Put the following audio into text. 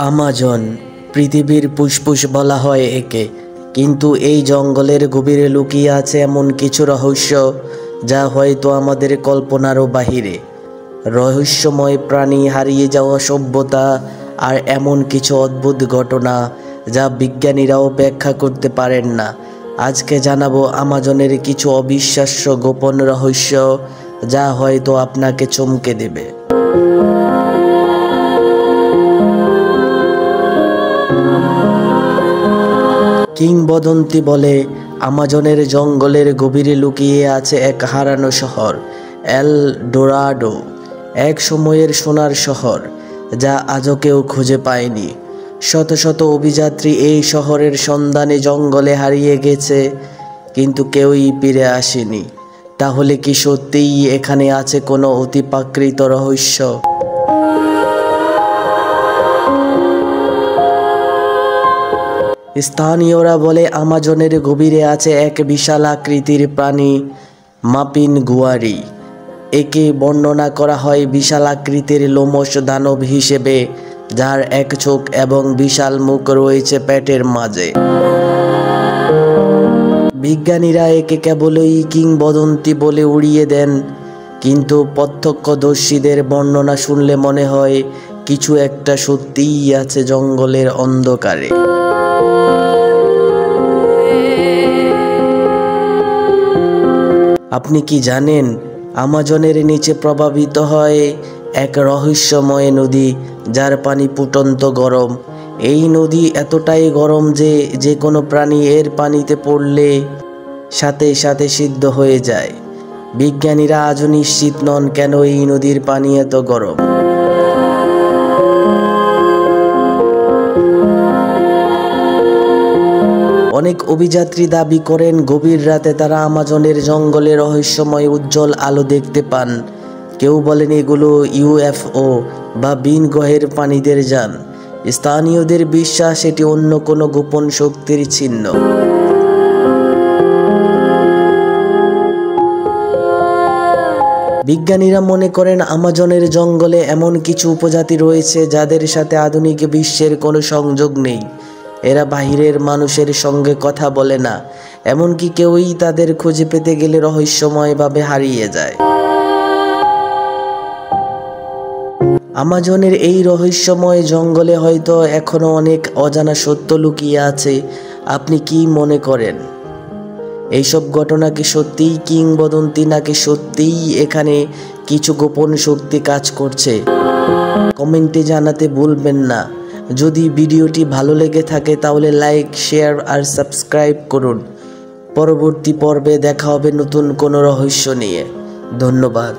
Amazon পৃথিবীর ফুসফুস বলা হয় একে, কিন্তু এই জঙ্গলের গভীরে লুকিয়ে আছে এমন কিছু রহস্য যা হয়তো আমাদের কল্পনারও বাহিরে। রহস্যময় প্রাণী, হারিয়ে যাওয়া সভ্যতা আর এমন কিছু অদ্ভুত ঘটনা যা বিজ্ঞানীরাও ব্যাখ্যা করতে পারেন না। আজকে জানাবো আমাজনের কিছু অবিশ্বাস্য গোপন রহস্য যা হয়তো আপনাকে চমকে দেবে। কিংবদন্তি বলে আমাজনের জঙ্গলের গভীরে লুকিয়ে আছে এক হারানো শহর, এল ডোরাডো, এক সময়ের সোনার শহর যা আজও কেউ খুঁজে পায়নি। শত শত অভিযাত্রী এই শহরের সন্ধানে জঙ্গলে হারিয়ে গেছে, কিন্তু কেউই ফিরে আসেনি। তাহলে কি সত্যিই এখানে আছে কোনো অতিপ্রাকৃত রহস্য? স্থানীয়রা বলে আমাজনের গভীরে আছে এক বিশাল আকৃতির প্রাণী, মাপিন গুয়ারি। একে বর্ণনা করা হয় বিশাল আকৃতির লোমশ দানব হিসেবে, যার এক চোখ এবং বিশাল মুখ রয়েছে পেটের মাঝে। বিজ্ঞানীরা একে কেবলই কিংবদন্তি বলে উড়িয়ে দেন, কিন্তু প্রত্যক্ষদর্শীদের বর্ণনা শুনলে মনে হয় কিছু একটা সত্যিই আছে জঙ্গলের অন্ধকারে। আপনি কি জানেন আমাজনের নিচে প্রবাহিত হয় এক রহস্যময় নদী, যার পানি ফুটন্ত গরম। এই নদী এতটাই গরম যে যে কোনো প্রাণী এর পানিতে পড়লে সাথে সাথে সিদ্ধ হয়ে যায়। বিজ্ঞানীরা আজও নিশ্চিত নন কেন এই নদীর পানি এত গরম। অনেক অভিযাত্রী দাবি করেন গভীর রাতে তারা আমাজনের জঙ্গলে রহস্যময় উজ্জ্বল আলো দেখতে পান। কেউ বলেন এগুলো ইউএফও বা ভিন গ্রহের প্রাণীদের যান। স্থানীয়দের বিশ্বাস এটি অন্য কোনো গোপন শক্তির চিহ্ন। বিজ্ঞানীরা মনে করেন আমাজনের জঙ্গলে এমন কিছু উপজাতি রয়েছে যাদের সাথে আধুনিক বিশ্বের কোনো সংযোগ নেই। এরা বাহিরের মানুষের সঙ্গে কথা বলে না, এমনকি কেউই তাদের খুঁজে পেতে গেলে রহস্যময়ভাবে হারিয়ে যায়। আমাজনের এই রহস্যময় জঙ্গলে হয়তো এখনো অনেক অজানা সত্য লুকিয়ে আছে। আপনি কি মনে করেন? এইসব ঘটনা কি সত্যিই কিংবদন্তি, নাকি সত্যিই এখানে কিছু গোপন শক্তি কাজ করছে? কমেন্টে জানাতে ভুলবেন না। যদি ভিডিওটি ভালো লেগে থাকে তাহলে লাইক, শেয়ার আর সাবস্ক্রাইব করুন। পরবর্তী পর্বে দেখা হবে নতুন কোনো রহস্য নিয়ে। ধন্যবাদ।